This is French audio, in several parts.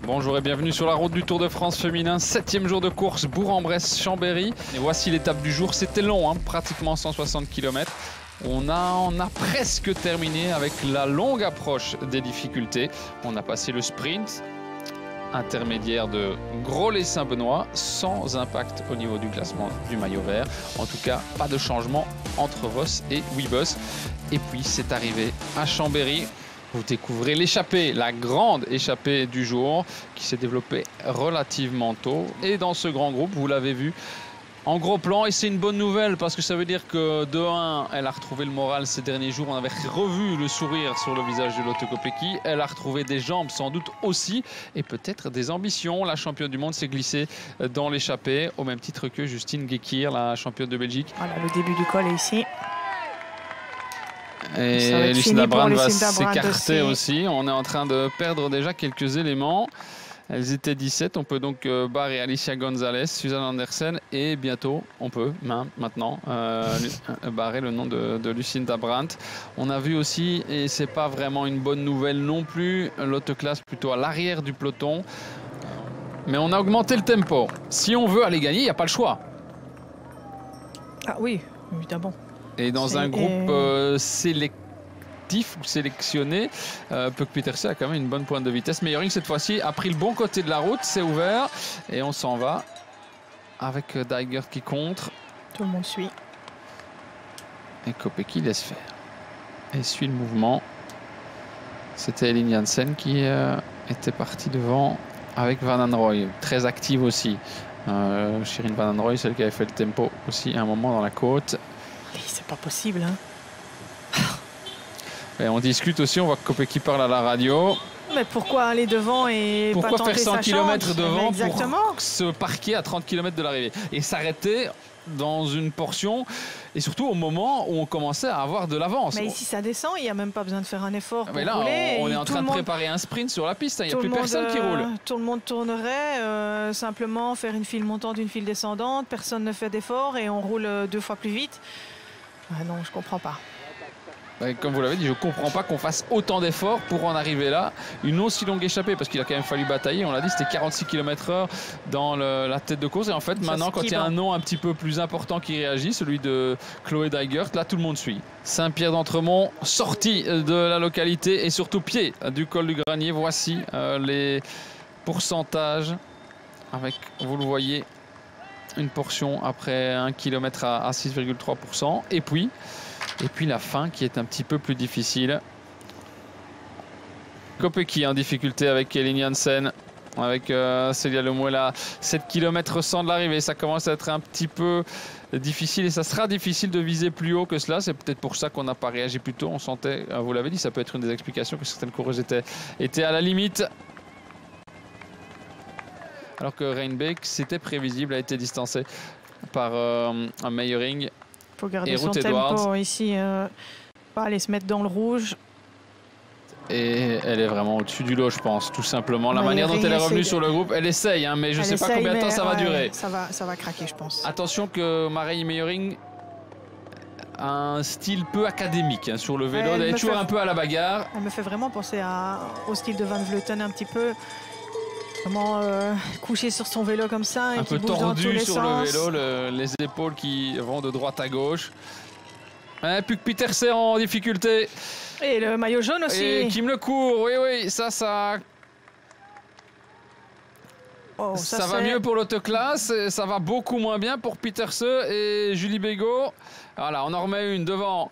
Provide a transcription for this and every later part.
Bonjour et bienvenue sur la route du Tour de France féminin, 7e jour de course, Bourg-en-Bresse-Chambéry. Et voici l'étape du jour, c'était long, hein, pratiquement 160 km. On a presque terminé avec la longue approche des difficultés. On a passé le sprint intermédiaire de Grollet-Saint-Benoît sans impact au niveau du classement du maillot vert. En tout cas, pas de changement entre Vos et Wibos. Et puis c'est arrivé à Chambéry. Vous découvrez l'échappée, la grande échappée du jour qui s'est développée relativement tôt. Et dans ce grand groupe, vous l'avez vu en gros plan. Et c'est une bonne nouvelle parce que ça veut dire que de 1, elle a retrouvé le moral ces derniers jours. On avait revu le sourire sur le visage de Lotte Kopecky. Elle a retrouvé des jambes sans doute aussi et peut-être des ambitions. La championne du monde s'est glissée dans l'échappée au même titre que Justine Gekir, la championne de Belgique. Voilà, le début du col est ici. Et Lucinda Brandt va s'écarter aussi. On est en train de perdre déjà quelques éléments. Elles étaient 17. On peut donc barrer Alicia Gonzalez, Suzanne Andersen et bientôt, on peut maintenant barrer le nom de Lucinda Brandt. On a vu aussi, et c'est pas vraiment une bonne nouvelle non plus, Lotte Class plutôt à l'arrière du peloton. Mais on a augmenté le tempo. Si on veut aller gagner, il n'y a pas le choix. Ah oui, évidemment. Et dans un groupe sélectif ou sélectionné, Puck Pieterse a quand même une bonne pointe de vitesse. Meyering, cette fois-ci, a pris le bon côté de la route, c'est ouvert. Et on s'en va avec Dygert qui contre. Tout le monde suit. Et Kopecky laisse faire. Et suit le mouvement. C'était Elin Janssen qui était partie devant avec Van Anrooy. Très active aussi. Shirin Van Anrooy, celle qui avait fait le tempo aussi à un moment dans la côte. C'est pas possible, hein. Et on discute aussi, on voit que Kopecky parle à la radio. Mais pourquoi aller devant et pourquoi pas tenter faire 100 sa km chance? devant Exactement. pour se parquer à 30 km de l'arrivée et s'arrêter dans une portion et surtout au moment où on commençait à avoir de l'avance. Mais ici ça descend, il n'y a même pas besoin de faire un effort pour mais là, rouler. on est en train de préparer un sprint sur la piste, il n'y a plus personne qui roule. Tout le monde tournerait, simplement faire une file montante, une file descendante, personne ne fait d'effort et on roule 2 fois plus vite. Ah non, je comprends pas. Comme vous l'avez dit, je ne comprends pas qu'on fasse autant d'efforts pour en arriver là. Une aussi longue échappée, parce qu'il a quand même fallu batailler. On l'a dit, c'était 46 km/h dans la tête de course. Et en fait, maintenant, quand il y a un nom un petit peu plus important qui réagit, celui de Chloé Dygert, là, tout le monde suit. Saint-Pierre d'Entremont, sortie de la localité et surtout pied du col du Granier. Voici les pourcentages avec, vous le voyez, une portion après 1 km à 6,3%. Et puis la fin qui est un petit peu plus difficile. Kopecky en difficulté avec Elin Janssen, avec Célia Lemuela. 7 km 100 de l'arrivée, ça commence à être un petit peu difficile et ça sera difficile de viser plus haut que cela. C'est peut-être pour ça qu'on n'a pas réagi plus tôt. On sentait, vous l'avez dit, ça peut être une des explications que certaines coureuses étaient à la limite. Alors que Reinbeek, c'était prévisible, a été distancé par un Meyering. Il faut garder et son Edwards. tempo ici, pas aller se mettre dans le rouge. Et elle est vraiment au-dessus du lot, je pense, tout simplement. La manière dont elle est revenue sur le groupe, elle essaye, hein, mais je ne sais pas combien de temps ça va durer. Ça va craquer, je pense. Attention que Marie Meyering a un style peu académique hein, sur le vélo. Elle est toujours un peu à la bagarre. Elle me fait vraiment penser au style de Van Vleuten un petit peu. Vraiment couché sur son vélo comme ça. Et un qui peu bouge dans tous tordu les sur sens. le vélo, les épaules qui vont de droite à gauche. Puck Pieterse en difficulté. Et le maillot jaune aussi. Et Kim Lecourt, oui, ça va mieux pour Lotte Class, ça va beaucoup moins bien pour Pieterse et Julie Bégaud. Voilà, on en remet une devant.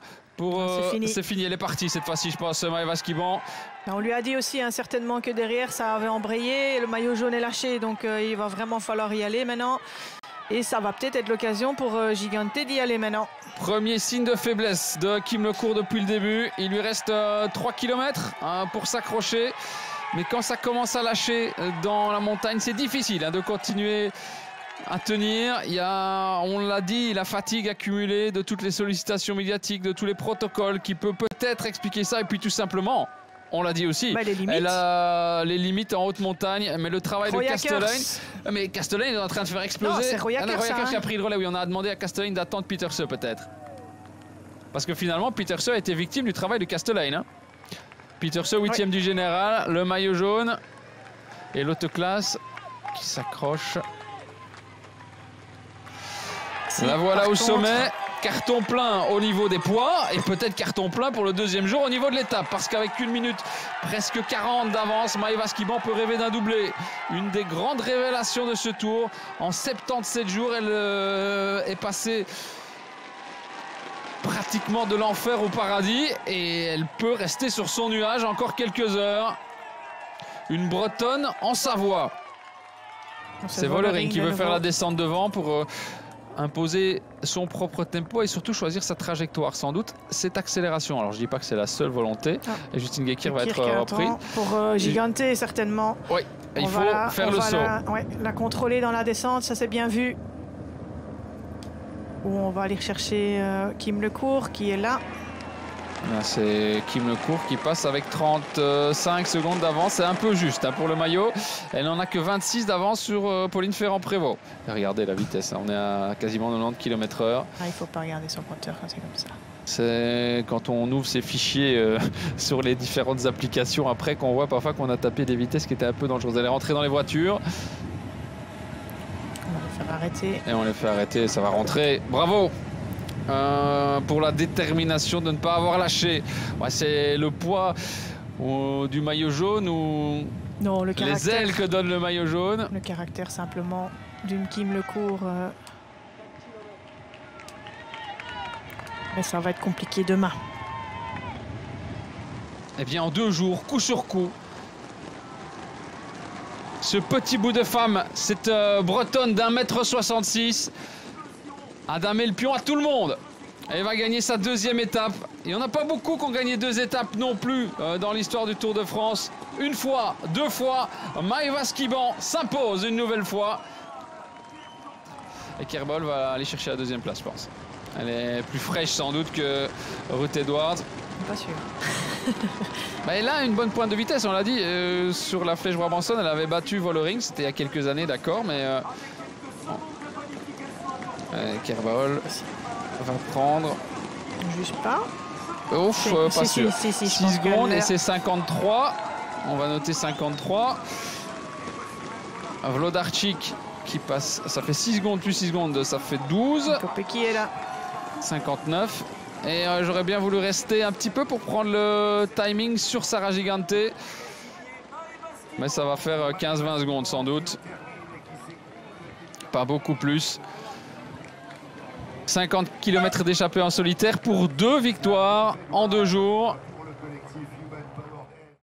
C'est fini, elle est partie cette fois-ci, je pense, Maëva Skiban. On lui a dit aussi hein, certainement que derrière ça avait embrayé, le maillot jaune est lâché, donc il va vraiment falloir y aller maintenant. Et ça va peut-être être l'occasion pour Gigante d'y aller maintenant. Premier signe de faiblesse de Kim Lecourt depuis le début. Il lui reste 3 km pour s'accrocher. Mais quand ça commence à lâcher dans la montagne, c'est difficile hein, de continuer à tenir. Il y a, on l'a dit, la fatigue accumulée de toutes les sollicitations médiatiques, de tous les protocoles qui peut peut-être expliquer ça. Et puis tout simplement, on l'a dit aussi, elle a les limites en haute montagne, mais le travail de Kastelein. Mais Kastelein est en train de faire exploser. Non, c'est Royakkers qui a pris le relais. Oui, on a demandé à Kastelein d'attendre Pieterse peut-être. Parce que finalement, Pieterse a été victime du travail de Kastelein. Hein. Pieterse, 8e du général, le maillot jaune. Et l'autoclasse qui s'accroche. La voilà au sommet. Carton plein au niveau des poids et peut-être carton plein pour le deuxième jour au niveau de l'étape. Parce qu'avec 1 minute presque 40 d'avance, Maëva Skiban peut rêver d'un doublé. Une des grandes révélations de ce tour. En 77 jours, elle est passée pratiquement de l'enfer au paradis et elle peut rester sur son nuage encore quelques heures. Une Bretonne en Savoie. C'est Vollering qui veut faire la descente devant pour imposer son propre tempo et surtout choisir sa trajectoire, sans doute cette accélération. Alors je dis pas que c'est la seule volonté. Et Justine Gekir va être repris. Pour Gigante certainement. Oui, il faut faire le saut. La contrôler dans la descente, ça c'est bien vu. Où on va aller chercher Kim Lecourt qui est là. C'est Kim Lecourt qui passe avec 35 secondes d'avance. C'est un peu juste pour le maillot. Elle n'en a que 26 d'avance sur Pauline Ferrand-Prévot. Regardez la vitesse, on est à quasiment 90 km/h. Il ne faut pas regarder son compteur quand c'est comme ça. C'est quand on ouvre ces fichiers sur les différentes applications après qu'on voit parfois qu'on a tapé des vitesses qui étaient un peu dangereuses. Elle est rentrée dans les voitures. On va les faire arrêter. Et on les fait arrêter, ça va rentrer. Bravo! Pour la détermination de ne pas avoir lâché. C'est le poids du maillot jaune ou non, le les ailes que donne le maillot jaune. Le caractère simplement d'une Kim Lecourt. Mais ça va être compliqué demain. Eh bien, en 2 jours, coup sur coup, ce petit bout de femme, cette Bretonne d'1,66 m, a damé le pion à tout le monde. Elle va gagner sa 2e étape. Il n'y en a pas beaucoup qui ont gagné 2 étapes non plus dans l'histoire du Tour de France. 1 fois, 2 fois, Maëva Skiban s'impose une nouvelle fois. Et Kerbol va aller chercher la 2e place, je pense. Elle est plus fraîche sans doute que Ruth Edwards. Pas sûr. Elle a une bonne pointe de vitesse, on l'a dit. Sur la flèche Brabanson, elle avait battu Vollering. C'était il y a quelques années, d'accord, mais... Kerbol va prendre. Juste pas. Ouf, pas sûr. 6 secondes et c'est 53. On va noter 53. Vlodarczyk qui passe. Ça fait 6 secondes plus 6 secondes, ça fait 12. Copé qui est là. 59. Et j'aurais bien voulu rester un petit peu pour prendre le timing sur Sara Gigante. Mais ça va faire 15-20 secondes sans doute. Pas beaucoup plus. 50 km d'échappée en solitaire pour 2 victoires en 2 jours.